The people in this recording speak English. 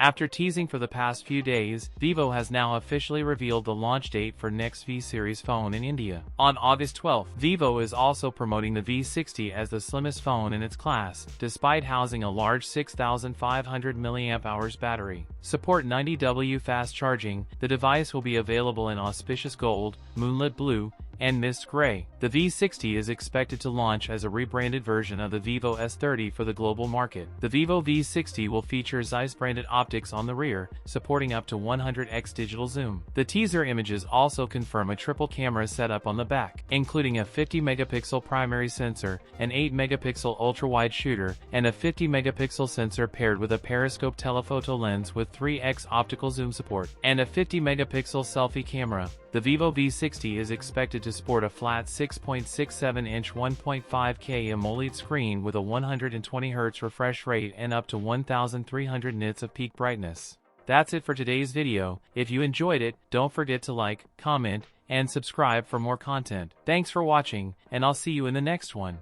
After teasing for the past few days, Vivo has now officially revealed the launch date for next V series phone in India. On August 12th, Vivo is also promoting the V60 as the slimmest phone in its class, despite housing a large 6,500 mAh battery. Support 90W fast charging. The device will be available in auspicious gold, moonlit blue, and mist gray. The V60 is expected to launch as a rebranded version of the Vivo S30 for the global market. The Vivo V60 will feature Zeiss-branded optics on the rear, supporting up to 100x digital zoom. The teaser images also confirm a triple camera setup on the back, including a 50-megapixel primary sensor, an 8-megapixel ultra-wide shooter, and a 50-megapixel sensor paired with a periscope telephoto lens with 3x optical zoom support, and a 50-megapixel selfie camera. The Vivo V60 is expected to sport a flat 6.67-inch 1.5K AMOLED screen with a 120Hz refresh rate and up to 1300 nits of peak brightness. That's it for today's video. If you enjoyed it, don't forget to like, comment, and subscribe for more content. Thanks for watching, and I'll see you in the next one.